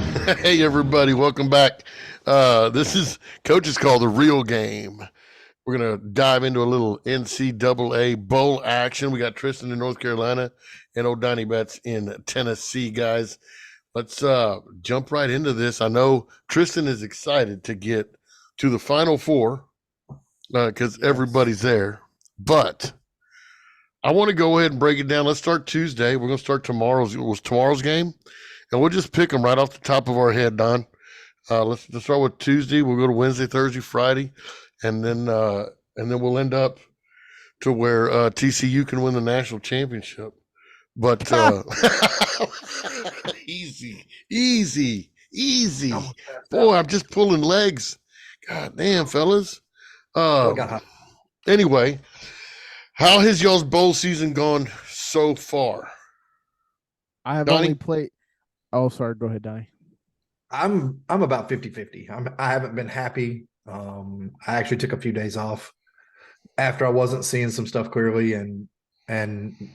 Hey, everybody, welcome back. This is Coachescall, the real game. We're going to dive into a little NCAA bowl action. We got Tristan in North Carolina and O'Donnell Betts in Tennessee, guys. Let's jump right into this. I know Tristan is excited to get to the Final Four because everybody's there. But I want to go ahead and break it down. Let's start Tuesday. We're going to start tomorrow's game, and we'll just pick them right off the top of our head, Don. Let's start with Tuesday. We'll go to Wednesday, Thursday, Friday, and then we'll end up to where TCU can win the national championship. But easy. Boy, I'm just pulling legs. God damn, fellas. Anyway, how has y'all's bowl season gone so far? I have Donnie? only played. Oh, sorry. Go ahead, Donnie. I'm about 50-50. I haven't been happy. I actually took a few days off after I wasn't seeing some stuff clearly, and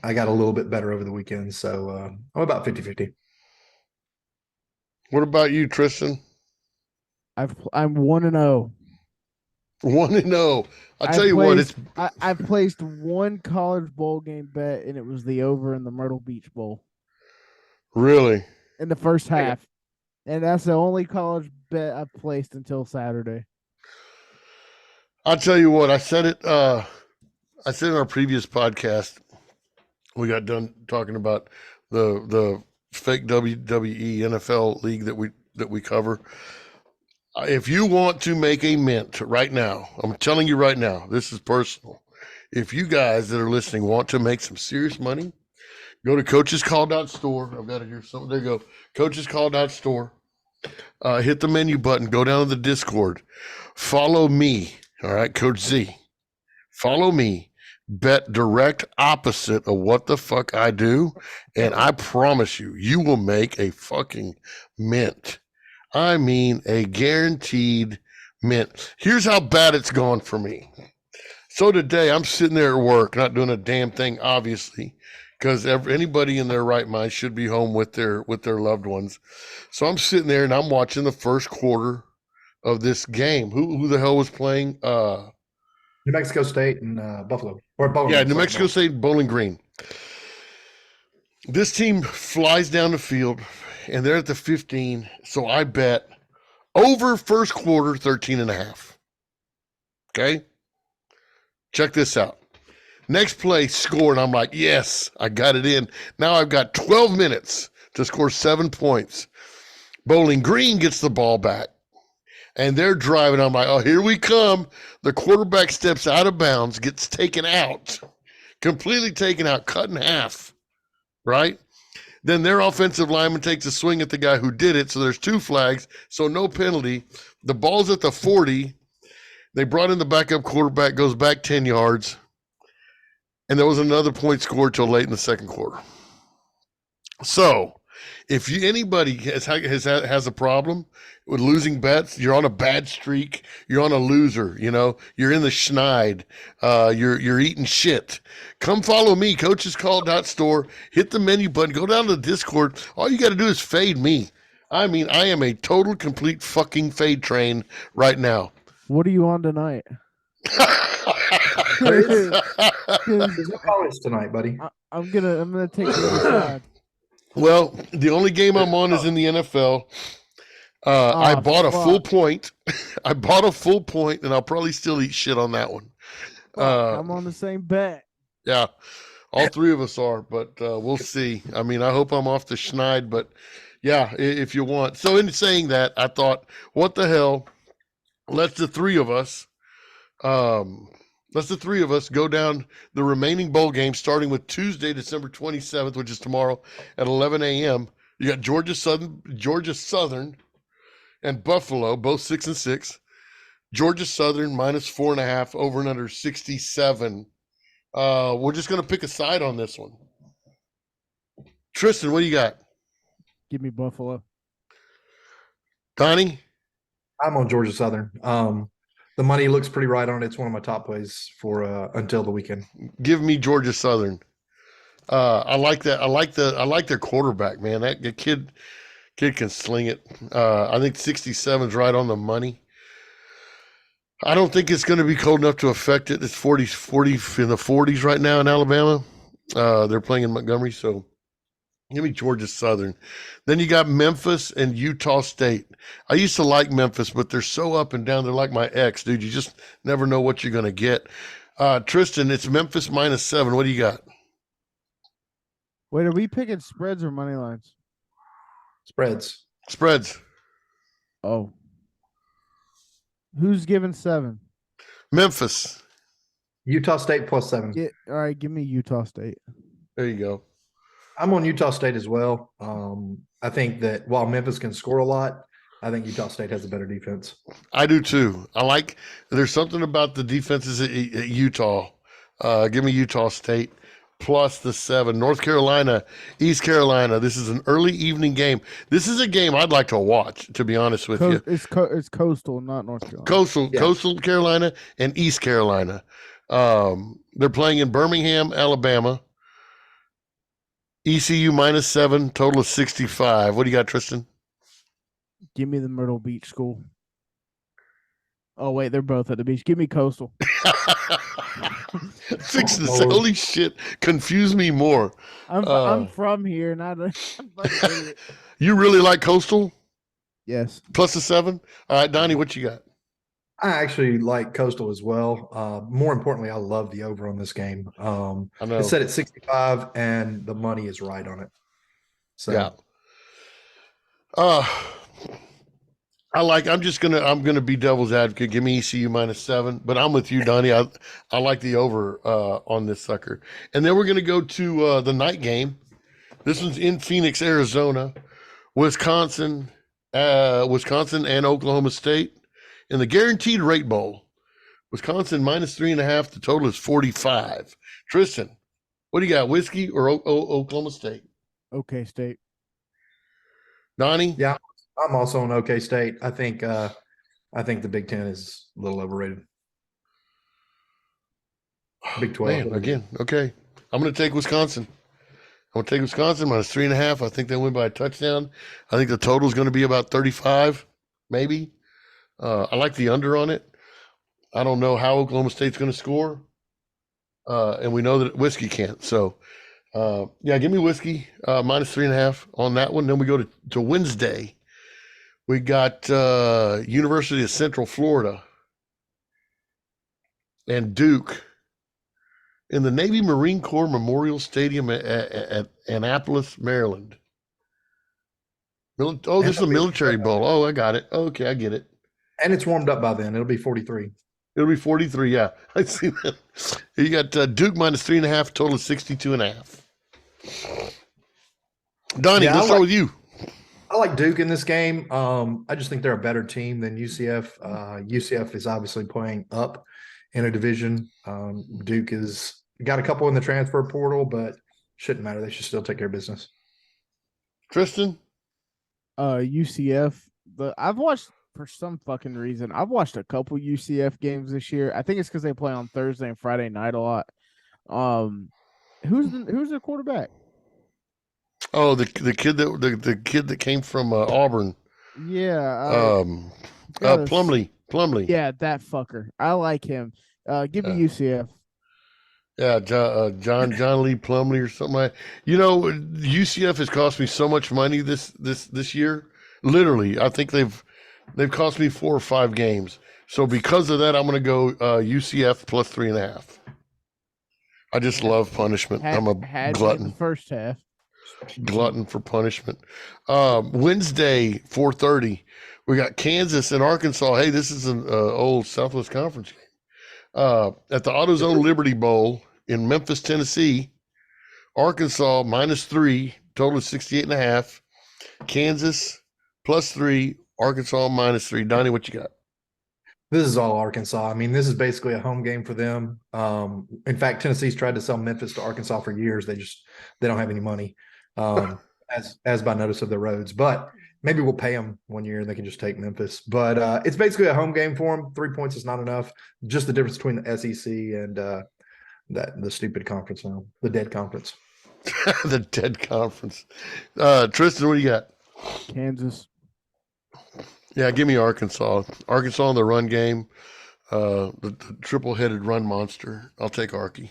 I got a little bit better over the weekend. So I'm about 50-50. What about you, Tristan? I'm 1-0. 1-0. I'll tell you what, I've placed one college bowl game bet, and it was the over in the Myrtle Beach Bowl really in the first half, and that's the only college bet I've placed until Saturday. I'll tell you what, I said it in our previous podcast. We got done talking about the fake WWE NFL league that we cover. If you want to make a mint right now, I'm telling you right now, this is personal. If you guys that are listening want to make some serious money, go to coachescall.store. I've got it here. So there you go. Coachescall.store. Hit the menu button. Go down to the Discord. Follow me. All right, Coach Z. Follow me. Bet direct opposite of what the fuck I do, and I promise you, you will make a fucking mint. I mean, a guaranteed mint. Here's how bad it's gone for me. So today, I'm sitting there at work, not doing a damn thing, obviously, because anybody in their right mind should be home with their loved ones. So I'm sitting there and I'm watching the first quarter of this game. Who the hell was playing? New Mexico State and Buffalo. Or Bowling. Yeah, New Mexico State, Bowling Green. This team flies down the field, and they're at the 15. So I bet over first quarter, 13.5. Okay? Check this out. Next play, score, and I'm like, yes, I got it in. Now I've got 12 minutes to score 7 points. Bowling Green gets the ball back, and they're driving. I'm like, oh, here we come. The quarterback steps out of bounds, gets taken out, completely taken out, cut in half, right? Then their offensive lineman takes a swing at the guy who did it, so there's 2 flags, so no penalty. The ball's at the 40. They brought in the backup quarterback, goes back 10 yards, and there was another point scored till late in the second quarter. So if anybody has a problem with losing bets, you're on a bad streak, you're on a loser, you're in the schneid, you're eating shit. Come follow me, coachescall.store, hit the menu button, go down to the Discord. All you got to do is fade me. I mean, I am a total, complete fucking fade train right now. What are you on tonight? There's no college tonight, buddy. I'm gonna take the other side. Well, the only game I'm on is in the NFL. I bought a full point. I bought a full point, and I'll probably still eat shit on that one. I'm on the same bet. Yeah, all 3 of us are, but we'll see. I mean, I hope I'm off the schneid, but yeah, if you want. So in saying that, I thought, what the hell? Let's the 3 of us go down the remaining bowl games, starting with Tuesday, December 27th, which is tomorrow at 11 a.m. You got Georgia Southern, and Buffalo, both 6-6. Georgia Southern minus 4.5, over and under 67. We're just going to pick a side on this one. Tristan, what do you got? Give me Buffalo. Donnie? I'm on Georgia Southern. The money looks pretty right on it. It's one of my top plays for until the weekend. Give me Georgia Southern. I like that. I like their quarterback, man. That kid Kid can sling it. I think 67 is right on the money. I don't think it's going to be cold enough to affect it. It's 40 in the 40s right now in Alabama. They're playing in Montgomery, so give me Georgia Southern. Then you got Memphis and Utah State. I used to like Memphis, but they're so up and down. They're like my ex, dude. You just never know what you're going to get. Tristan, it's Memphis -7. What do you got? Wait, are we picking spreads or money lines? Spreads. Spreads. Oh. Who's giving 7? Memphis. Utah State +7. All right, give me Utah State. There you go. I'm on Utah State as well. I think that while Memphis can score a lot, I think Utah State has a better defense. I do too. There's something about the defenses at Utah. Give me Utah State plus the 7. North Carolina, East Carolina. This is an early evening game. This is a game I'd like to watch, to be honest with you. It's Coastal, not North Carolina. Coastal Carolina and East Carolina. They're playing in Birmingham, Alabama. ECU -7, total of 65. What do you got, Tristan? Give me the Myrtle Beach school. Oh, wait, they're both at the beach. Give me Coastal. Fix this. Holy shit. Confuse me more. I'm from here, not I'm fucking idiot. You really like Coastal? Yes. Plus the 7? All right, Donnie, what you got? I actually like Coastal as well. More importantly, I love the over on this game. I know. It's set at 65, and the money is right on it. So yeah. I'm gonna be devil's advocate. Give me ECU -7, but I'm with you, Donnie. I like the over on this sucker. And then we're gonna go to the night game. This one's in Phoenix, Arizona. Wisconsin and Oklahoma State in the Guaranteed Rate Bowl. Wisconsin -3.5. The total is 45. Tristan, what do you got? Whiskey or Oklahoma State? Okay, State. Donnie? Yeah, I'm also on OK State. I think the Big Ten is a little overrated. Big 12. Man, again, okay. I'm going to take Wisconsin. I'm going to take Wisconsin -3.5. I think they win by a touchdown. I think the total is going to be about 35, maybe. I like the under on it. I don't know how Oklahoma State's going to score. And we know that Whiskey can't. So, yeah, give me Whiskey -3.5 on that one. Then we go to Wednesday. We got University of Central Florida and Duke in the Navy Marine Corps Memorial Stadium at Annapolis, Maryland. This is a military bowl. Oh, I got it. Okay, I get it. And it's warmed up by then. It'll be 43. It'll be 43, yeah. I see that. You got Duke -3.5, total of 62.5. Donnie, let's start with you. I like Duke in this game. I just think they're a better team than UCF. UCF is obviously playing up in a division. Duke has got a couple in the transfer portal, but shouldn't matter. They should still take care of business. Tristan? UCF. I've watched, for some fucking reason, I've watched a couple UCF games this year. I think it's because they play on Thursday and Friday night a lot. Who's the quarterback? Oh, the kid that came from Auburn. Yeah. Plumlee. Yeah, that fucker. I like him. Give me UCF. Yeah, John Lee Plumlee or something like that. You know, UCF has cost me so much money this year. Literally, I think they've cost me 4 or 5 games. So because of that, I'm going to go UCF +3.5. I just love punishment. I'm a glutton. In the first half. Glutton for punishment. Wednesday, 4:30, we got Kansas and Arkansas. Hey, this is an old Southwest Conference game. At the AutoZone Liberty Bowl in Memphis, Tennessee. Arkansas -3, total of 68.5. Kansas +3, Arkansas -3. Donnie, what you got? This is all Arkansas. I mean, this is basically a home game for them. In fact, Tennessee's tried to sell Memphis to Arkansas for years. They don't have any money, as by notice of their roads. But maybe we'll pay them one year and they can just take Memphis. But it's basically a home game for them. 3 points is not enough. Just the difference between the SEC and the stupid conference now, the dead conference. The dead conference. Tristan, what do you got? Kansas. Yeah, give me Arkansas. Arkansas in the run game, the triple-headed run monster. I'll take Arky.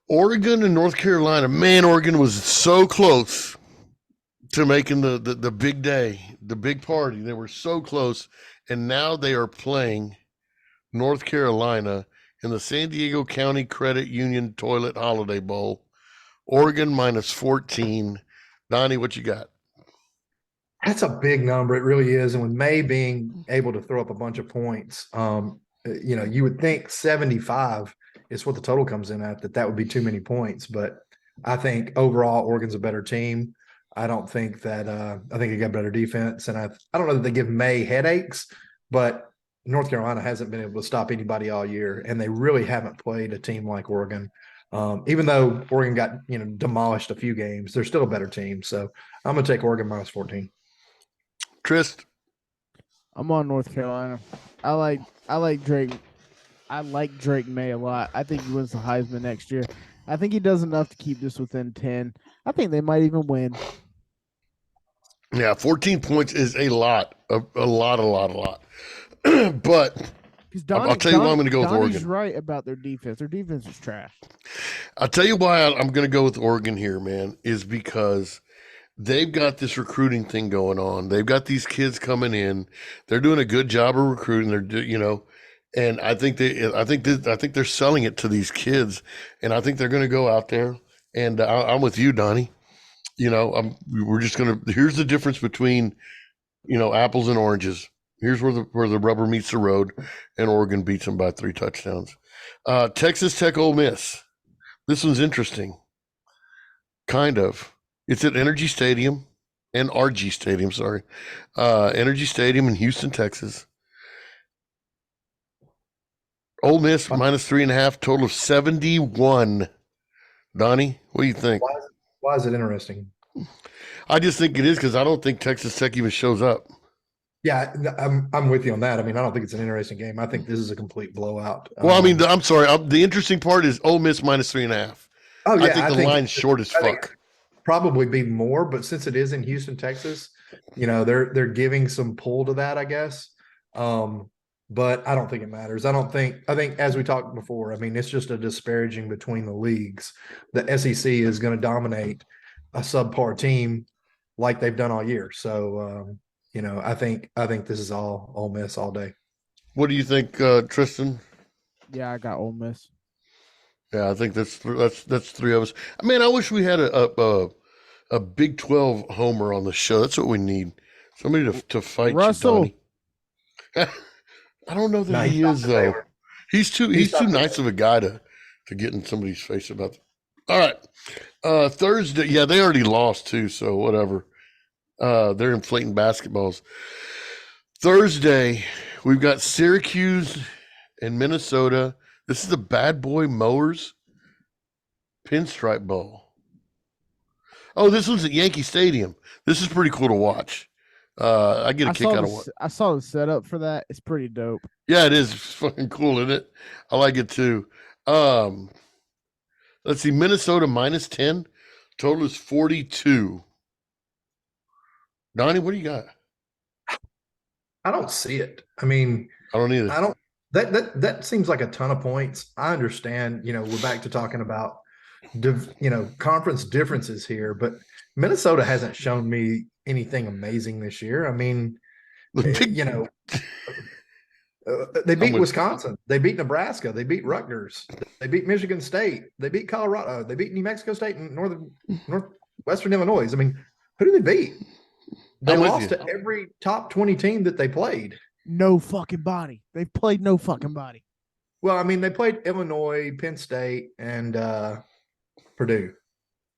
Oregon and North Carolina. Man, Oregon was so close to making the big day, the big party. They were so close, and now they are playing North Carolina in the San Diego County Credit Union Toilet Holiday Bowl. Oregon minus 14. Donnie, what you got? That's a big number. It really is. And with May being able to throw up a bunch of points, you would think 75 is what the total comes in at, that would be too many points. But I think overall, Oregon's a better team. I don't think that I think they got better defense. And I don't know that they give May headaches, but North Carolina hasn't been able to stop anybody all year. And they really haven't played a team like Oregon. Even though Oregon got demolished a few games, they're still a better team. So I'm going to take Oregon minus 14. Trist? I'm on North Carolina. I like Drake. I like Drake May a lot. I think he wins the Heisman next year. I think he does enough to keep this within 10. I think they might even win. Yeah, 14 points is a lot. A lot. But I'll tell you why I'm going to go with Donnie's Oregon. right about their defense. Their defense is trash. I'll tell you why I'm going to go with Oregon here, man, is because they've got this recruiting thing going on. They've got these kids coming in. They're doing a good job of recruiting. And I think they're selling it to these kids, and I think they're going to go out there. And I'm with you, Donnie. We're just going to. Here's the difference between, apples and oranges. Here's where the rubber meets the road, and Oregon beats them by 3 touchdowns. Texas Tech, Ole Miss. This one's interesting. Kind of. It's at Energy Stadium and RG Stadium. Sorry, Energy Stadium in Houston, Texas. Ole Miss minus 3.5, total of 71. Donnie, what do you think? Why is it interesting? I just think it is because I don't think Texas Tech even shows up. Yeah, I'm with you on that. I mean, I don't think it's an interesting game. I think this is a complete blowout. Well, I'm sorry. The interesting part is Ole Miss minus 3.5. Oh yeah, I think the line's short as fuck. Probably be more, but since it is in Houston, Texas, they're giving some pull to that, I guess. But I don't think it matters. I think as we talked before, I mean, it's just a disparaging between the leagues. The SEC is going to dominate a subpar team like they've done all year. So, I think this is all Ole Miss all day. What do you think, Tristan? Yeah, I got Ole Miss. Yeah, I think that's 3 of us. I mean, I wish we had a Big 12 homer on the show. That's what we need. Somebody to fight Russell. you, Donnie. I don't know that he is though. He's too nice of a guy to get in somebody's face about that. All right. Thursday, yeah, they already lost too, so whatever. They're inflating basketballs. Thursday, we've got Syracuse and Minnesota. This is the Bad Boy Mowers Pinstripe Bowl. Oh, this one's at Yankee Stadium. This is pretty cool to watch. I get a kick out of what I saw the setup for that. It's pretty dope. Yeah, it is. It's fucking cool, isn't it? I like it too. Let's see, Minnesota minus 10. Total is 42. Donnie, what do you got? I don't see it. I mean, I don't either. I don't. That seems like a ton of points. I understand. We're back to talking about conference differences here, but Minnesota hasn't shown me anything amazing this year. I mean, they beat Wisconsin, they beat Nebraska, they beat Rutgers, they beat Michigan State, they beat Colorado, they beat New Mexico State and Northwestern Illinois. I mean, who do they beat? They lost to every top 20 team that they played. No fucking body. They played no fucking body. Well, I mean, they played Illinois, Penn State, and Purdue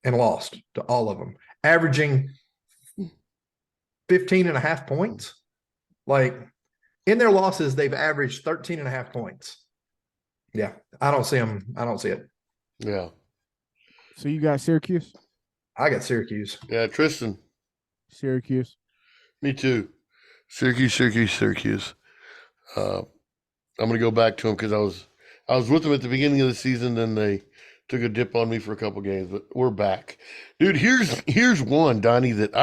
and lost to all of them, averaging 15.5 points. Like, in their losses, they've averaged 13.5 points. Yeah, I don't see them. I don't see it. Yeah. So you got Syracuse? I got Syracuse. Yeah, Tristan. Syracuse. Me too. Syracuse. I'm going to go back to them because I was with them at the beginning of the season, then they took a dip on me for a couple games, but we're back. Dude, here's one, Donnie, that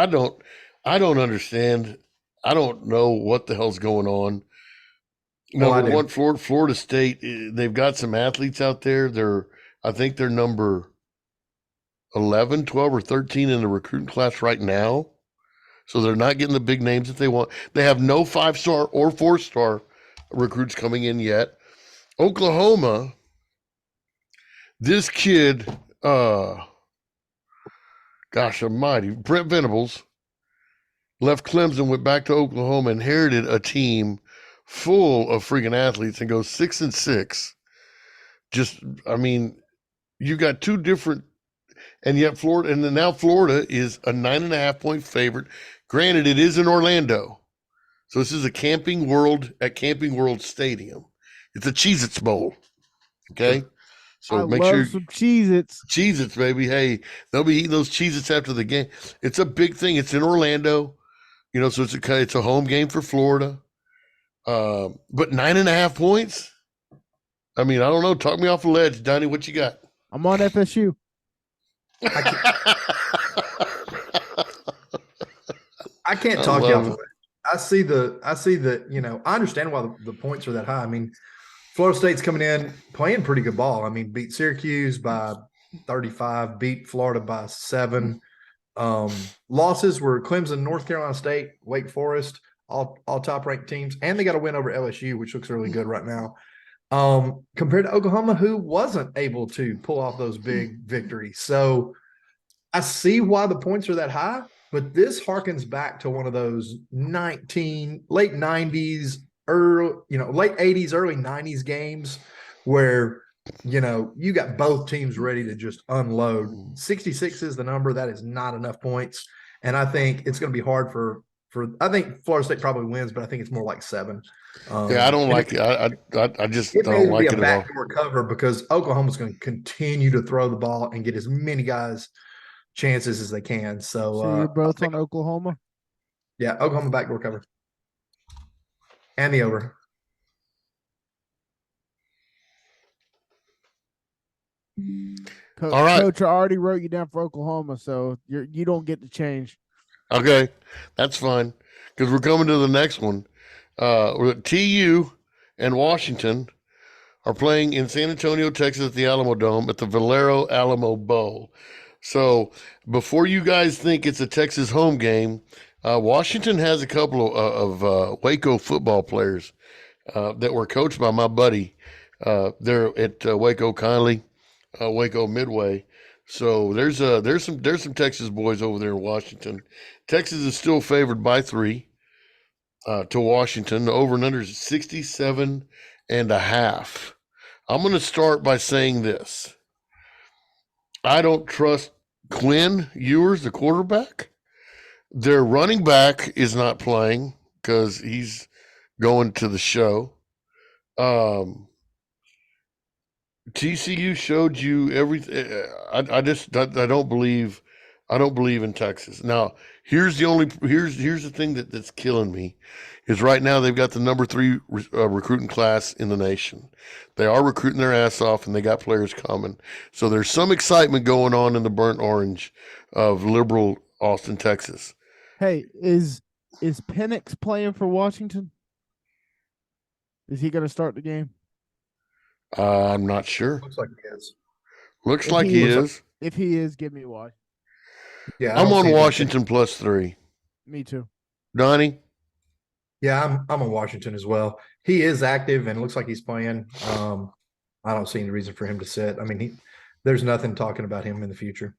I don't understand. I don't know what the hell's going on. Well, I Number do. one, Florida State. They've got some athletes out there. I think they're number 11, 12, or 13 in the recruiting class right now. So they're not getting the big names that they want. They have no 5-star or 4-star recruits coming in yet. Oklahoma, this kid, gosh almighty, Brent Venables left Clemson, went back to Oklahoma, inherited a team full of freaking athletes, and goes 6-6. Just, I mean, you got two different, and yet Florida, and then now Florida is a 9.5-point favorite. Granted, it is in Orlando, so this is a Camping World at Camping World Stadium. It's a Cheez-Its Bowl. Okay, I so make love sure some Cheez-Its. Cheez-Its, baby. Hey, they'll be eating those Cheez-Its after the game. It's a big thing. It's in Orlando, so it's a home game for Florida. But 9.5 points. I mean, I don't know. Talk me off the ledge, Donnie. What you got? I'm on FSU. I can't talk you off the ledge. I see that, I understand why the points are that high. I mean, Florida State's coming in playing pretty good ball. I mean, beat Syracuse by 35, beat Florida by 7. Losses were Clemson, North Carolina State, Wake Forest, all top ranked teams, and they got a win over LSU, which looks really good right now. Compared to Oklahoma, who wasn't able to pull off those big victories. So I see why the points are that high, but this harkens back to one of those late 90s, late 80s, early 90s games where, you got both teams ready to just unload. 66 is the number. That is not enough points. And I think it's going to be hard for I think Florida State probably wins, but I think it's more like 7. Yeah, I don't like it. I just It may don't like be a it at all. backdoor cover because Oklahoma's going to continue to throw the ball and get as many guys chances as they can. So you're both on Oklahoma? Yeah, Oklahoma backdoor cover. And the over. All right. Coach, I already wrote you down for Oklahoma, so you don't get to change. Okay, that's fine because we're coming to the next one. TU and Washington are playing in San Antonio, Texas at the Alamo Dome at the Valero Alamo Bowl. So before you guys think it's a Texas home game, Washington has a couple of Waco football players that were coached by my buddy there at Waco Conley, Waco Midway. So there's some Texas boys over there in Washington. Texas is still favored by 3 to Washington. The over and under is 67.5. I'm going to start by saying this. I don't trust Quinn Ewers, the quarterback. Their running back is not playing because he's going to the show. TCU showed you everything. I don't believe in Texas. Now, here's the thing that's killing me is right now they've got the number 3 recruiting class in the nation. They are recruiting their ass off, and they got players coming. So there's some excitement going on in the burnt orange of liberal Austin, Texas. Hey, is Penix playing for Washington? Is he going to start the game? I'm not sure. Looks like he is. Looks like he is. If he is, give me Washington. Yeah, I'm on Washington plus 3. Me too. Donnie? Yeah, I'm on Washington as well. He is active and looks like he's playing. I don't see any reason for him to sit. I mean, there's nothing talking about him in the future.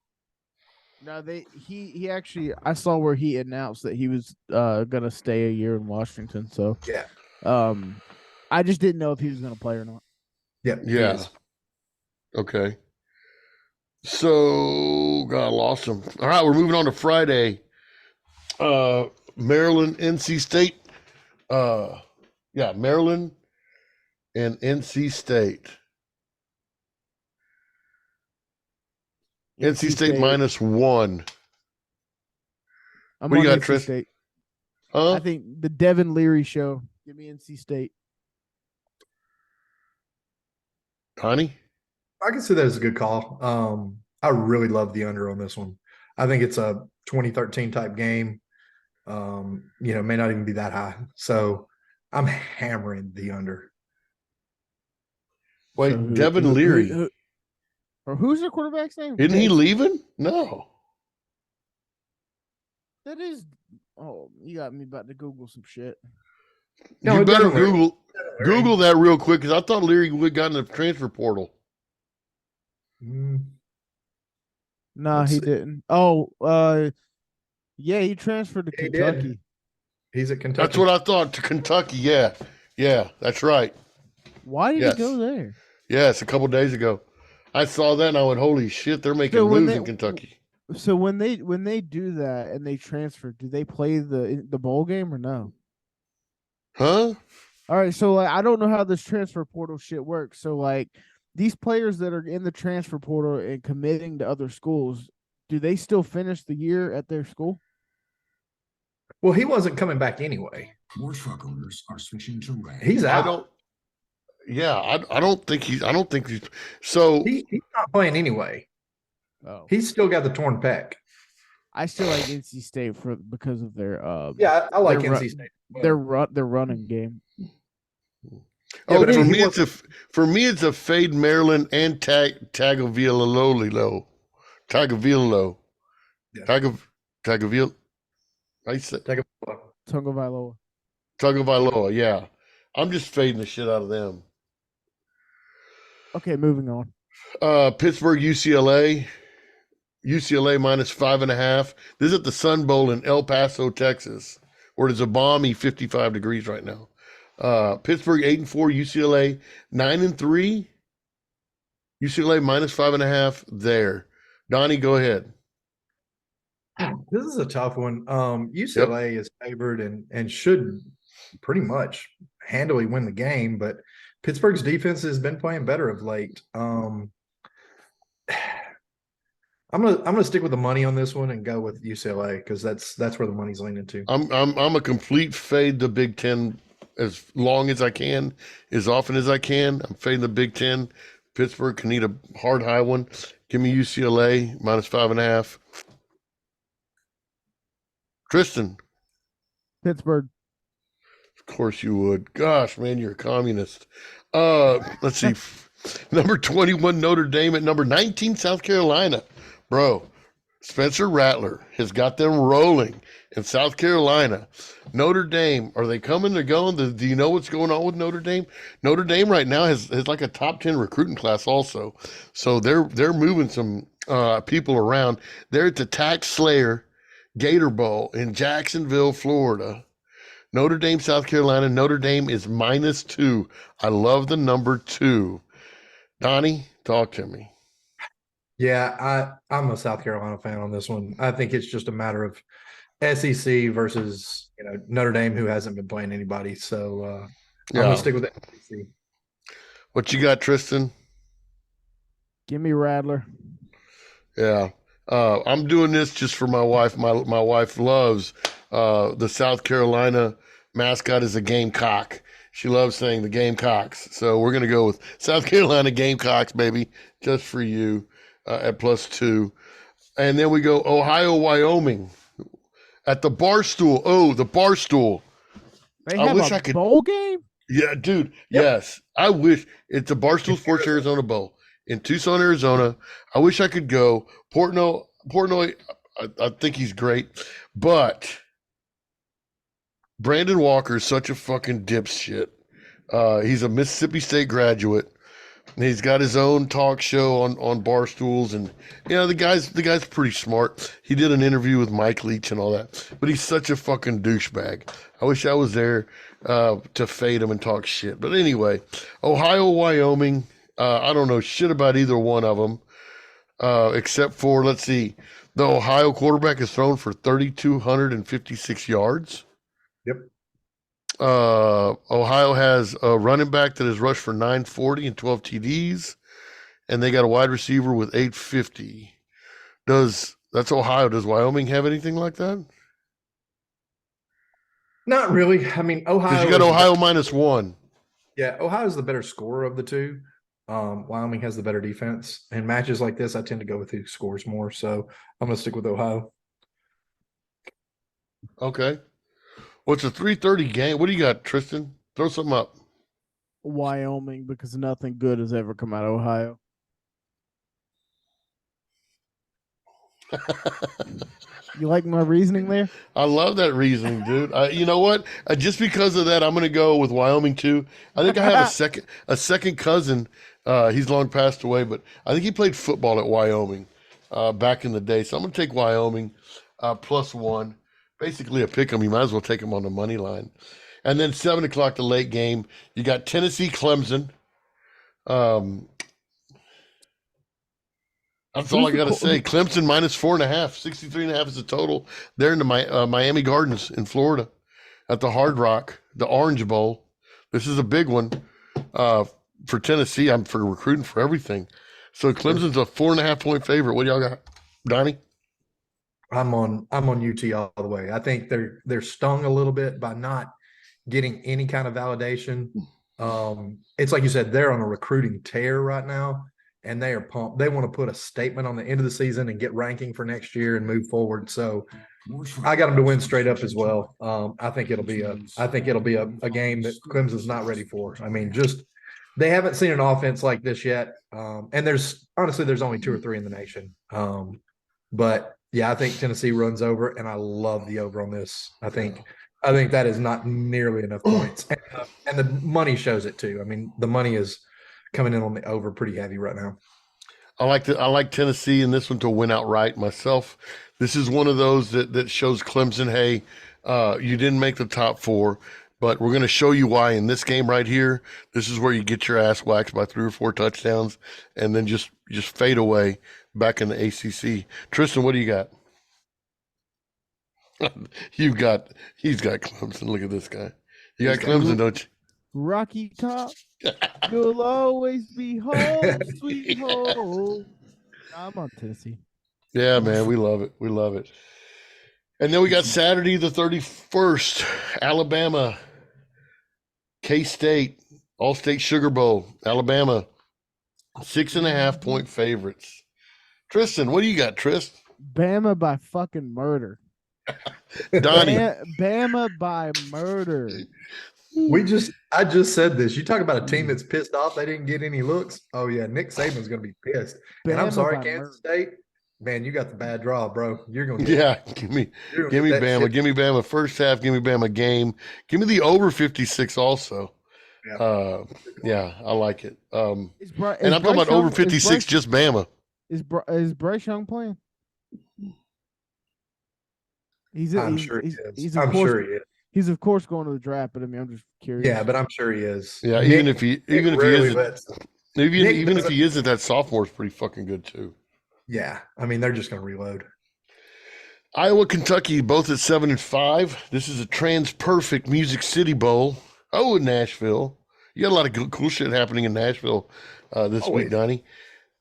No, he actually, I saw where he announced that he was gonna stay a year in Washington. So yeah, I just didn't know if he was gonna play or not. Yeah. Okay. So, God, I lost him. All right, we're moving on to Friday. Maryland, NC State. Maryland and NC State. NC State -1. I'm what do you on got, NC Tris? State. Huh? I think the Devin Leary show. Give me NC State. Connie? I can see that as a good call. I really love the under on this one. I think it's a 2013 type game. may not even be that high. So I'm hammering the under. Wait, So Devin Leary. or who's the quarterback's name? Isn't he leaving? No. That is. Oh, you got me about to Google some shit. No, You better Devin Leary. Google that real quick because I thought Leary would got in the transfer portal. Nah, Let's he see. didn't. Oh, yeah, he transferred to He did. Kentucky. He's at Kentucky. That's what I thought, to Kentucky. Yeah, that's right. Why did Yes. he go there? Yes, a couple days ago. I saw that and I went, holy shit, they're making moves in Kentucky. So when they do that and they transfer, do they play the bowl game or no? Huh? All right, so like I don't know how this transfer portal shit works. So like these players that are in the transfer portal and committing to other schools, do they still finish the year at their school? Well, he wasn't coming back anyway. More truck owners are switching to rail. He's out. I don't think he's so He's not playing anyway. Oh, He's still got the torn pec. I still like NC State because of their Yeah, I like their NC State. their running game. oh, but for he me wasn't- it's a fade Maryland and Tagovailoa. Tagovailoa. Yeah. Tagovailoa. I said Tagovailoa. Tagovailoa, yeah. I'm just fading the shit out of them. Okay, moving on. Pittsburgh, UCLA. UCLA minus 5.5. This is at the Sun Bowl in El Paso, Texas, where it's a balmy 55 degrees right now. Pittsburgh 8-4, UCLA 9-3. UCLA minus 5.5 there. Donnie, go ahead. This is a tough one. UCLA is favored and should pretty much handily win the game, but Pittsburgh's defense has been playing better of late. I'm gonna stick with the money on this one and go with UCLA because that's where the money's leaning to. I'm a complete fade the Big Ten as long as I can, as often as I can. I'm fading the Big Ten. Pittsburgh can need a hard high one. Give me UCLA minus 5.5. Tristan. Pittsburgh. Of course you would. Gosh, man, you're a communist. Let's see. Number 21, Notre Dame at number 19, South Carolina. Bro, Spencer Rattler has got them rolling in South Carolina. Notre Dame, are they coming? They're going? Do you know what's going on with Notre Dame? Notre Dame right now has like a top 10 recruiting class also. So they're moving some people around. They're at the Tax Slayer Gator Bowl in Jacksonville, Florida. Notre Dame, South Carolina. Notre Dame is -2. I love the number 2. Donnie, talk to me. Yeah, I'm a South Carolina fan on this one. I think it's just a matter of SEC versus Notre Dame, who hasn't been playing anybody. So I'm gonna stick with the SEC. What you got, Tristan? Give me Rattler. Yeah. I'm doing this just for my wife. My wife loves the South Carolina mascot is a gamecock. She loves saying the Gamecocks. So we're going to go with South Carolina Gamecocks, baby, just for you at +2. And then we go Ohio, Wyoming at the Barstool. Oh, the Barstool. They have wish a I could- bowl game? Yeah, dude. Yep. Yes. I wish it's a Barstool Sports Arizona Bowl in Tucson, Arizona. I wish I could go. Portnoy, I think he's great, but Brandon Walker is such a fucking dipshit. He's a Mississippi State graduate. And he's got his own talk show on Barstools, and the guy's pretty smart. He did an interview with Mike Leach and all that, but he's such a fucking douchebag. I wish I was there to fade him and talk shit. But anyway, Ohio, Wyoming. I don't know shit about either one of them, except for, let's see, the Ohio quarterback has thrown for 3,256 yards. Yep. Ohio has a running back that has rushed for 940 and 12 TDs, and they got a wide receiver with 850. That's Ohio. Does Wyoming have anything like that? Not really. I mean, Ohio. You got Ohio -1. Yeah, Ohio's the better scorer of the two. Wyoming has the better defense. In matches like this, I tend to go with who scores more. So I'm going to stick with Ohio. Okay. What's a 3:30 game? What do you got, Tristan? Throw something up. Wyoming, because nothing good has ever come out of Ohio. You like my reasoning there? I love that reasoning, dude. You know what? Just because of that, I'm going to go with Wyoming too. I think I have a second cousin. He's long passed away, but I think he played football at Wyoming back in the day. So I'm going to take Wyoming +1. Basically a pick 'em. You might as well take them on the money line. And then 7 o'clock, the late game. You got Tennessee, Clemson. That's all I got to say. Clemson -4.5, 63.5 is the total. They're in the Miami Gardens in Florida at the Hard Rock, the Orange Bowl. This is a big one for Tennessee. I'm for recruiting for everything. So Clemson's a 4.5-point favorite. What do y'all got, Donnie? I'm on UT all the way. I think they're stung a little bit by not getting any kind of validation. It's like you said, they're on a recruiting tear right now, and they are pumped. They want to put a statement on the end of the season and get ranking for next year and move forward. So I got them to win straight up as well. I think it'll be a game that Clemson's not ready for. I mean, just they haven't seen an offense like this yet. And there's only 2 or 3 in the nation. But yeah, I think Tennessee runs over, and I love the over on this. I think that is not nearly enough points, and the money shows it too. I mean, the money is coming in on the over pretty heavy right now. I like Tennessee in this one to win outright myself. This is one of those that shows Clemson, hey, you didn't make the top 4, but we're going to show you why in this game right here. This is where you get your ass waxed by 3 or 4 touchdowns and then just fade away back in the ACC. Tristan, what do you got? He's got Clemson. Look at this guy. You got Clemson, don't you? Rocky Top, you'll always be home, sweet home. I'm on Tennessee. Yeah, man, we love it. We love it. And then we got Saturday the 31st, Alabama, K-State, All-State Sugar Bowl, Alabama, 6.5-point favorites. Tristan, what do you got, Tris? Bama by fucking murder. Donnie. Bama by murder. I just said this. You talk about a team that's pissed off they didn't get any looks. Oh yeah, Nick Saban's going to be pissed. And I'm sorry, Kansas State. Man, you got the bad draw, bro. You're going to give me Bama. Shit. Give me Bama first half. Give me Bama game. Give me the over 56 also. Yeah, I like it. And I'm talking about over 56, just Bama. Is Bryce Young playing? I'm sure he is. He's of course going to the draft, but I mean, I'm just curious. Yeah, but I'm sure he is. Yeah, Nick, even if he isn't, that sophomore's pretty fucking good too. Yeah, I mean, they're just going to reload. Iowa, Kentucky, both at 7-5. This is a trans-perfect Music City Bowl. Oh, in Nashville. You got a lot of cool shit happening in Nashville this week, Donnie.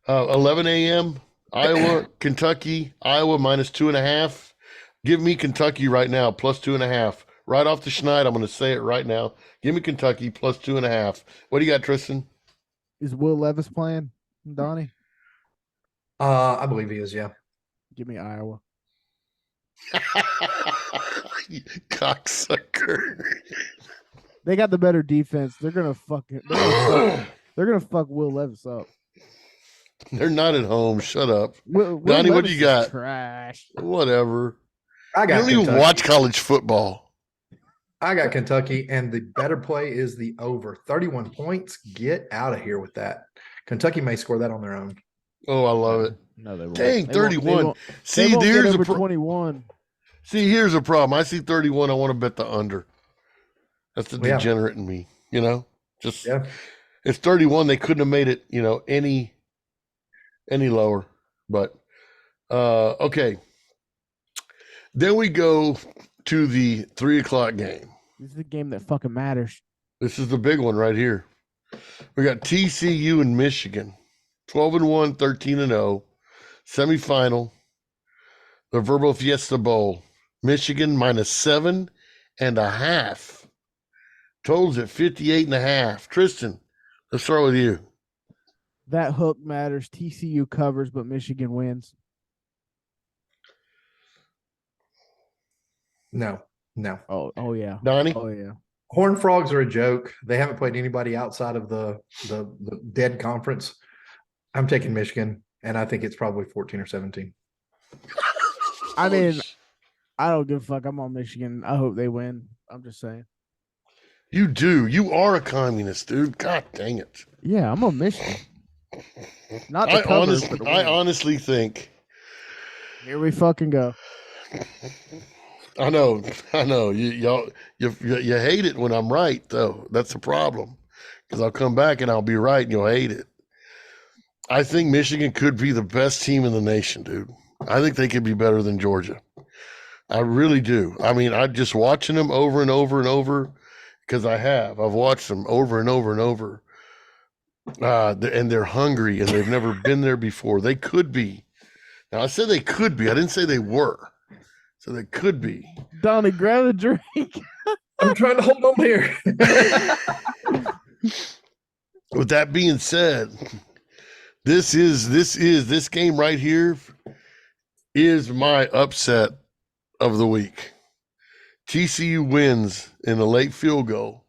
11 a.m., Iowa, Kentucky. Iowa -2.5. Give me Kentucky right now, +2.5. Right off the schneid, I'm going to say it right now. Give me Kentucky +2.5. What do you got, Tristan? Is Will Levis playing, Donnie? I believe he is, yeah. Give me Iowa. You cocksucker. They got the better defense. They're gonna fuck it. They're gonna fuck Will Levis up. They're not at home. Shut up. Donnie, what do you got? Trash. Whatever. I got you don't even watch college football. I got Kentucky, and the better play is the over. 31 points. Get out of here with that. Kentucky may score that on their own. Oh, I love it. No, they won't. Dang, 31. See, there's a 21. See, here's a problem. I see 31. I want to bet the under. That's the degenerate in me, you know? It's 31. They couldn't have made it, any lower. But okay. Then we go to the 3:00 game. This is the game that fucking matters. This is the big one right here. We got TCU and Michigan. 12-1, 13-0. Semifinal. The Verbal Fiesta Bowl. Michigan -7.5. Totals at 58.5. Tristan, let's start with you. That hook matters. TCU covers, but Michigan wins. No, No. Oh yeah. Donnie? Oh yeah. Horned Frogs are a joke. They haven't played anybody outside of the dead conference. I'm taking Michigan, and I think it's probably 14 or 17. I mean, I don't give a fuck. I'm on Michigan. I hope they win. I'm just saying. You do. You are a communist, dude. God dang it. Yeah, I'm on Michigan. Not the I cover, honestly, but the I win. honestly think. Here we fucking go. I know. You hate it when I'm right, though. That's the problem. Because I'll come back and I'll be right, and you'll hate it. I think Michigan could be the best team in the nation, dude. I think they could be better than Georgia. I really do. I mean, I'm just watching them over and over and over because I've watched them over and over and over. And they're hungry and they've never been there before. They could be. Now, I said they could be. I didn't say they were. So they could be. Donnie, grab a drink. I'm trying to hold on here. With that being said, this game right here is my upset of the week. TCU wins in a late field goal.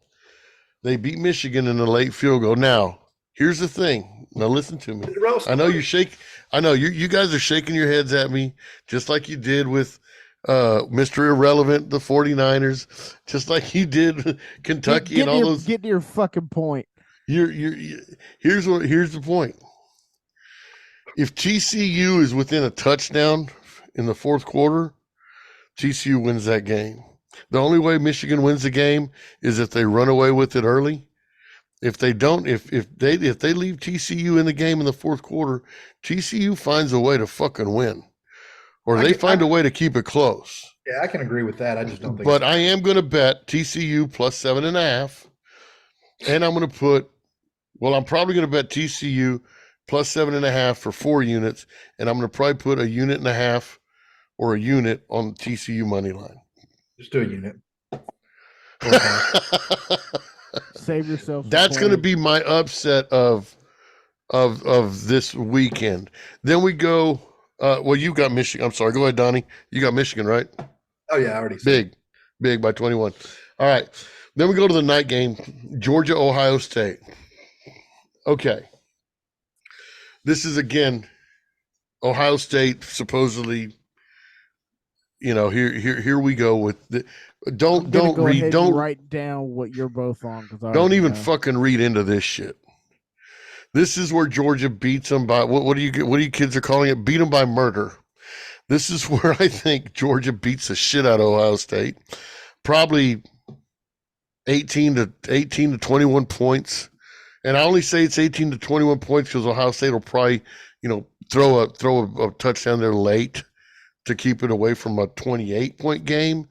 They beat Michigan in a late field goal. Now, here's the thing. Now listen to me. I know you guys are shaking your heads at me just like you did with Mr. Irrelevant, the 49ers, just like you did Kentucky and all those. Get to your fucking point. Here's the point. If TCU is within a touchdown in the fourth quarter, TCU wins that game. The only way Michigan wins the game is if they run away with it early. If they don't, if they leave TCU in the game in the fourth quarter, TCU finds a way to fucking win, or they find a way to keep it close. Yeah, I can agree with that. I just don't think. But I am going to bet TCU plus 7.5, and I'm going to put. Well, I'm probably going to bet TCU plus 7.5 for 4 units, and I'm going to probably put 1.5 units or a unit on the TCU money line. Just do a unit. Save yourself. That's going to be my upset of this weekend. Then we go. Well, you got Michigan. I'm sorry. Go ahead, Donnie. You got Michigan, right? Oh yeah, I already said. Big by 21. All right. Then we go to the night game. Georgia, Ohio State. Okay. This is again Ohio State supposedly. You know, here we go with the. Don't write down what you're both on because don't even fucking read into this shit. This is where Georgia beats them by what do you kids are calling it? Beat them by murder. This is where I think Georgia beats the shit out of Ohio State. Probably 18 to 21 points. And I only say it's 18 to 21 points because Ohio State will probably, throw a touchdown there late to keep it away from a 28-point game.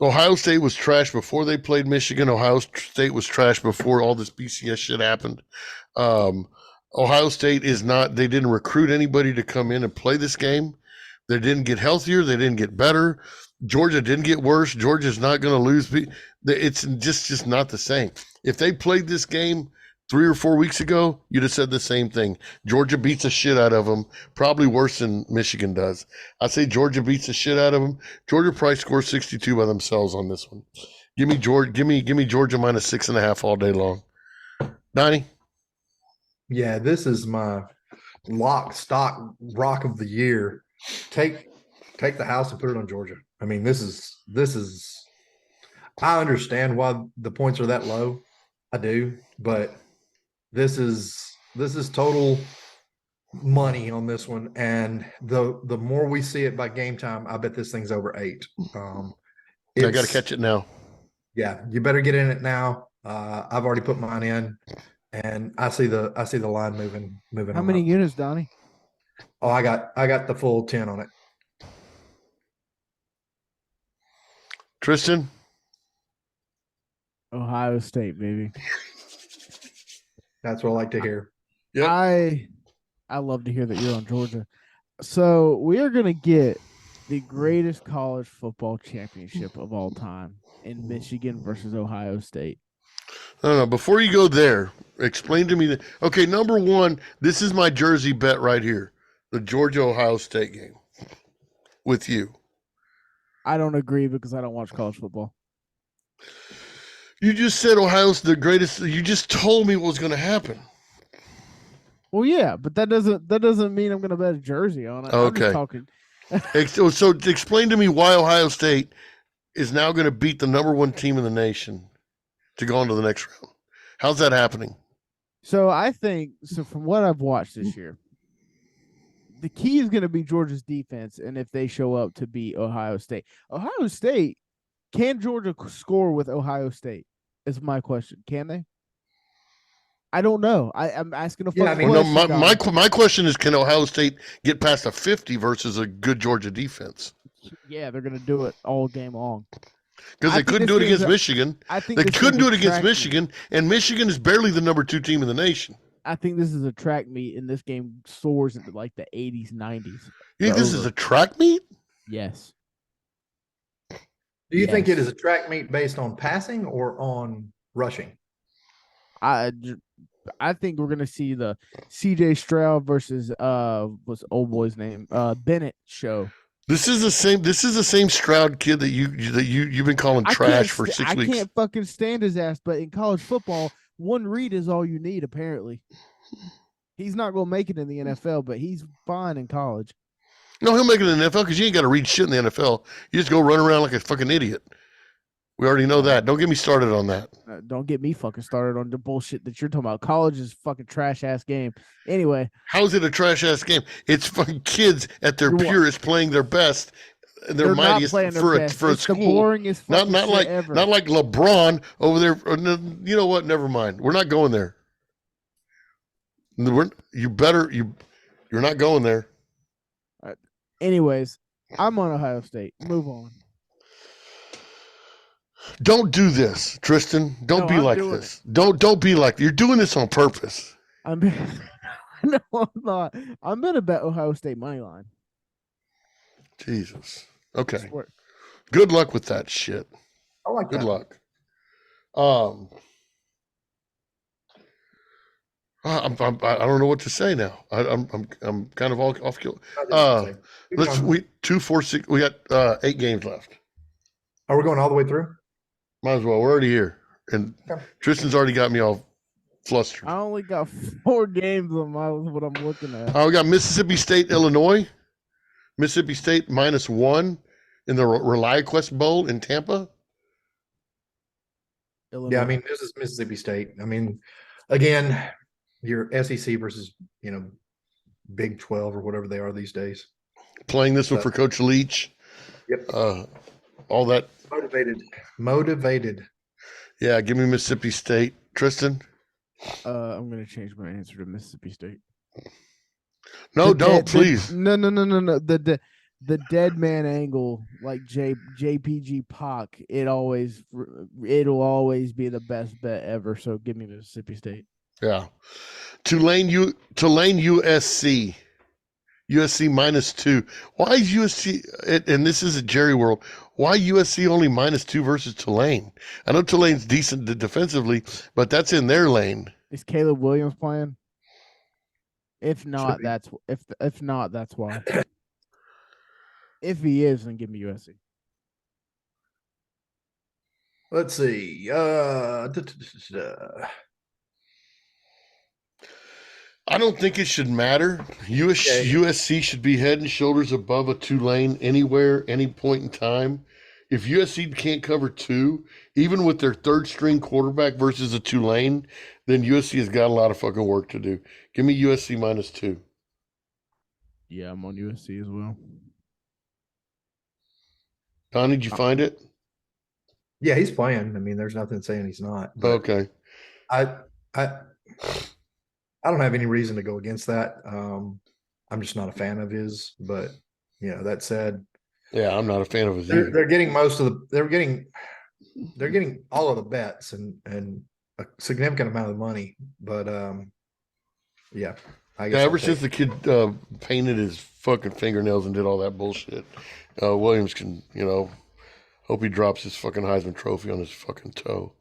Ohio State was trash before they played Michigan. Ohio State was trash before all this BCS shit happened. Ohio State is not, they didn't recruit anybody to come in and play this game. They didn't get healthier. They didn't get better. Georgia didn't get worse. Georgia's not going to lose. It's just not the same. If they played this game 3 or 4 weeks ago, you'd have said the same thing. Georgia beats the shit out of them, probably worse than Michigan does. I say Georgia beats the shit out of them. Georgia probably scores 62 by themselves on this one. Give me Georgia minus 6.5 all day long. Donnie? Yeah, this is my lock, stock, rock of the year. Take the house and put it on Georgia. I mean, this is. I understand why the points are that low. I do, but this is total money on this one. And the more we see it by game time, I bet this thing's over 8. I got to catch it now. Yeah, you better get in it now. I've already put mine in, and I see the line moving. How many units, Donnie? Oh, I got the full 10 on it. Tristan? Ohio State, baby. That's what I like to hear. Yep. I love to hear that you're on Georgia. So we are going to get the greatest college football championship of all time in Michigan versus Ohio State. No. Before you go there, explain to me okay, number one, this is my jersey bet right here. The Georgia-Ohio State game with you. I don't agree because I don't watch college football. You just said Ohio's the greatest. You just told me what was going to happen. Well, yeah, but that doesn't mean I'm going to bet a jersey on it. I'm just Okay. talking. So explain to me why Ohio State is now going to beat the number one team in the nation to go on to the next round. How's that happening? So I think from what I've watched this year, the key is going to be Georgia's defense, and if they show up to beat Ohio State. Ohio State, can Georgia score with Ohio State? Is my question. Can they? I don't know. I'm asking a fucking question. No, my question is, can Ohio State get past a 50 versus a good Georgia defense? Yeah, they're going to do it all game long. Because they couldn't do it against Michigan. I think they couldn't do it against Michigan, and Michigan is barely the number 2 team in the nation. I think this is a track meet, and this game soars into like the 80s, 90s. You think this is a track meet? Yes. Do you think it is a track meet based on passing or on rushing? I think we're gonna see the CJ Stroud versus what's old boy's name? Bennett show. This is the same Stroud kid that you've been calling trash for 6 weeks. I can't fucking stand his ass, but in college football, one read is all you need, apparently. He's not gonna make it in the NFL, but he's fine in college. No, he'll make it in the NFL because you ain't got to read shit in the NFL. You just go run around like a fucking idiot. We already know that. Don't get me started on that. Don't get me fucking started on the bullshit that you're talking about. College is fucking trash ass game. Anyway, how's it a trash ass game? It's fucking kids at their purest playing their best, and their mightiest for a school. The boringest fucking not like shit ever. Not like LeBron over there. You know what? Never mind. We're not going there. You're not going there. Anyways, I'm on Ohio State. Move on. Don't do this, Tristan. Don't be like this. Don't be like. You're doing this on purpose. No, I'm not. I'm gonna bet Ohio State money line. Jesus. Okay. Good luck with that shit. I like Good that. luck. I don't know what to say now. I'm kind of off kilter. 2, 4, 6. We got 8 games left. Are we going all the way through? Might as well. We're already here, and Tristan's already got me all flustered. I only got 4 games on what I'm looking at. We got Mississippi State, Illinois. Mississippi State -1 in the ReliaQuest Bowl in Tampa. Illinois. Yeah, I mean, this is Mississippi State. I mean, again, your SEC versus, Big 12 or whatever they are these days. Playing this one for Coach Leach. Yep. All that. Motivated. Yeah, give me Mississippi State. Tristan? I'm going to change my answer to Mississippi State. No, don't, please. No. The dead man angle, like JPG Pac, it'll always be the best bet ever. So give me Mississippi State. Yeah. Tulane USC. USC -2. Why is USC, and this is a Jerry world, why USC only -2 versus Tulane? I know Tulane's decent defensively, but that's in their lane. Is Caleb Williams playing? If not, that's why. If he is, then give me USC. Let's see. I don't think it should matter. USC should be head and shoulders above a Tulane anywhere, any point in time. If USC can't cover 2, even with their third string quarterback versus a Tulane, then USC has got a lot of fucking work to do. Give me USC -2. Yeah, I'm on USC as well. Donnie, did you find it? Yeah, he's playing. I mean, there's nothing saying he's not. Okay. I don't have any reason to go against that. I'm just not a fan of his. But that said, yeah, I'm not a fan of his either. They're getting they're getting all of the bets and a significant amount of money. But yeah, I guess ever since the kid painted his fucking fingernails and did all that bullshit, Williams can hope he drops his fucking Heisman Trophy on his fucking toe.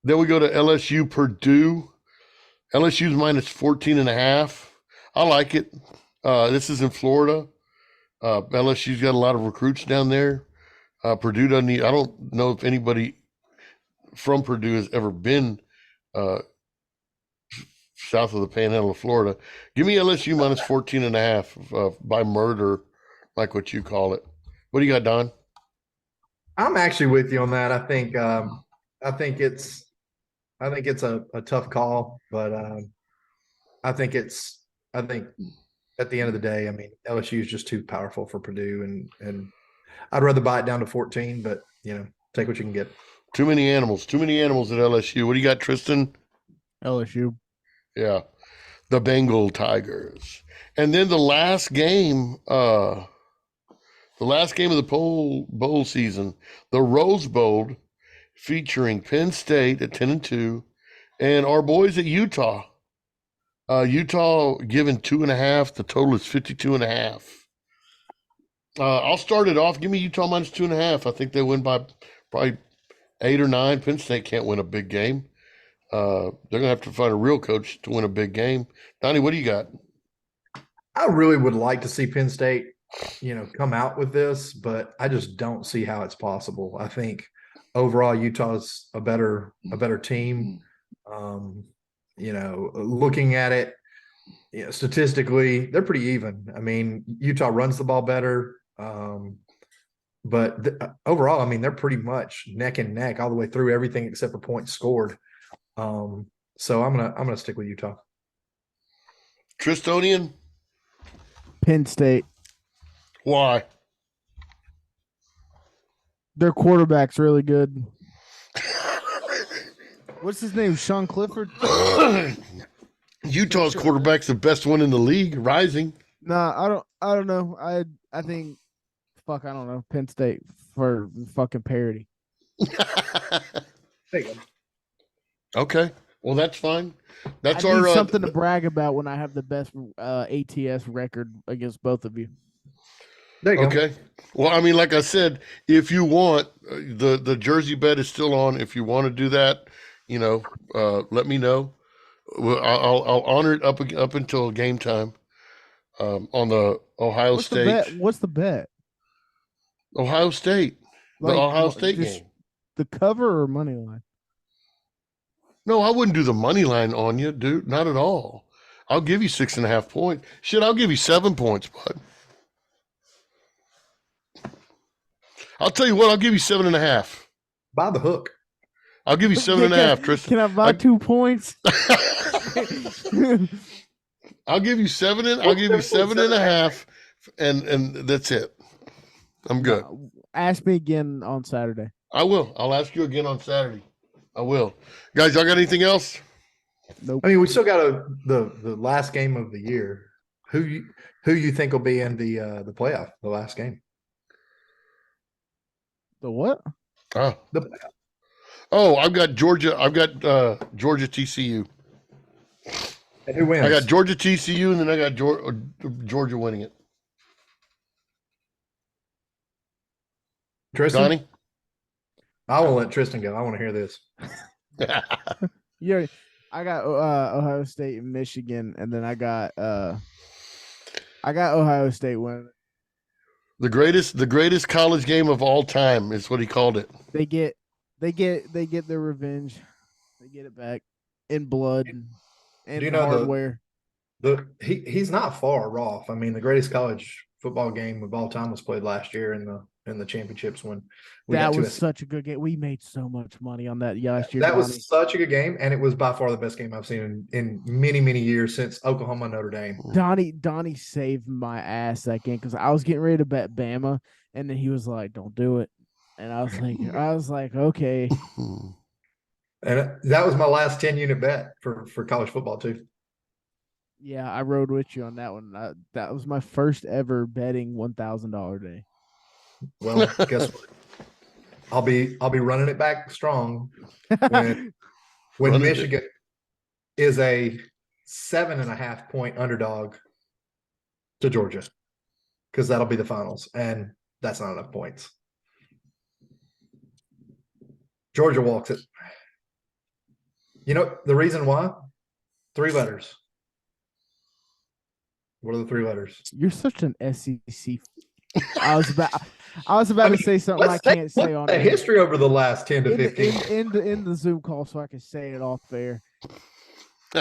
Then we go to LSU Purdue. LSU's -14.5. I like it. This is in Florida. LSU's got a lot of recruits down there. Purdue doesn't need. I don't know if anybody from Purdue has ever been south of the Panhandle of Florida. Give me LSU minus 14.5 by murder, like what you call it. What do you got, Don? I'm actually with you on that. I think it's a tough call, but I think I think at the end of the day, I mean, LSU is just too powerful for Purdue, and I'd rather buy it down to 14, but take what you can get. Too many animals. Too many animals at LSU. What do you got, Tristan? LSU. Yeah, the Bengal Tigers. And then the last game of the bowl season, the Rose Bowl, featuring Penn State at 10-2, and our boys at Utah. Utah given 2.5. The total is 52.5. I'll start it off. Give me Utah minus 2.5. I think they win by probably 8 or 9. Penn State can't win a big game. They're gonna have to find a real coach to win a big game. Donnie, what do you got? I really would like to see Penn State, come out with this, but I just don't see how it's possible. I think overall Utah's a better team. Looking at it, statistically, they're pretty even. I mean, Utah runs the ball better, but overall, I mean, they're pretty much neck and neck all the way through everything except for points scored. So I'm gonna stick with Utah. Tristonian? Penn State. Why? Their quarterback's really good. What's his name? Sean Clifford? Utah's quarterback's the best one in the league, rising. Nah, I don't know. I think I don't know. Penn State for fucking parody. There you go. Okay. Well, that's fine. That's I our need something to brag about when I have the best ATS record against both of you. There you go. okay. Well, I mean, like I said, if you want the Jersey bet is still on. If you want to do that, let me know. Well, I'll honor it up until game time. On the Ohio What's State. the bet? What's the bet? Ohio State. The Ohio State just game. The cover or money line? No, I wouldn't do the money line on you, dude. Not at all. I'll give you 6.5 points. Shit, I'll give you 7 points, bud. I'll tell you what, I'll give you 7.5. By the hook. I'll give you 7.5, Tristan. Can I buy 2 points? I'll give you 7.5, and that's it. I'm good. Ask me again on Saturday. I will. I'll ask you again on Saturday. I will. Guys, y'all got anything else? Nope. I mean, we still got the last game of the year. Who you think will be in the playoff, the last game? The what? Oh, The playoff. I've got Georgia. I've got Georgia TCU. And who wins? I got Georgia TCU, and then I got Georgia winning it. Tristan. Donnie? I won't let Tristan go. I want to hear this. Yeah, I got Ohio State and Michigan, and then I got Ohio State winning. The greatest college game of all time is what he called it. They get their revenge. They get it back in blood and Do you know hardware. He's not far off. I mean, the greatest college football game of all time was played last year in the championships when that was such a good game. We made so much money on that last year. That was such a good game, and it was by far the best game I've seen in many, many years since Oklahoma Notre Dame. Donnie saved my ass that game because I was getting ready to bet Bama, and then he was like, "Don't do it," and I was like, okay. And that was my last 10-unit bet for college football too. Yeah, I rode with you on that one. That was my first ever betting $1,000 day. Well, guess what? I'll be running it back strong when Michigan is a 7.5 point underdog to Georgia, because that'll be the finals, and that's not enough points. Georgia walks it. You know the reason why? 3 letters. What are the 3 letters? You're such an SEC I was about to say something I can't say on the air. history over the last 10 to 15. In the Zoom call, so I can say it off there.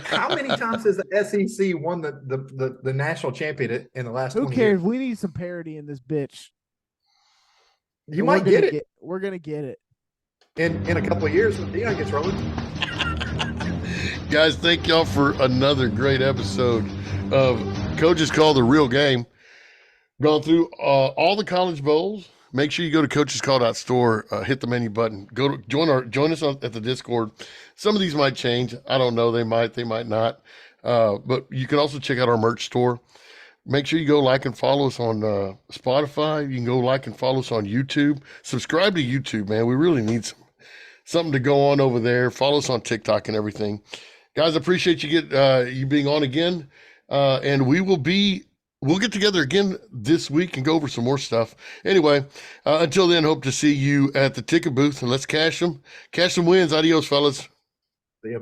How many times has the SEC won the national championship in the last Who 20 cares? years? We need some parity in this bitch. You might get it We're gonna get it in a couple of years when Dion gets rolling. Guys, thank y'all for another great episode of Coaches Call the Real Game. Gone through all the college bowls. Make sure you go to coachescall.store, hit the menu button. Go to join us at the Discord. Some of these might change. I don't know. They might not. But you can also check out our merch store. Make sure you go like and follow us on Spotify. You can go like and follow us on YouTube. Subscribe to YouTube, man. We really need something to go on over there. Follow us on TikTok and everything. Guys, I appreciate you being on again. And we'll get together again this week and go over some more stuff. Anyway, until then, hope to see you at the ticket booth, and let's cash some wins. Adios, fellas. See ya.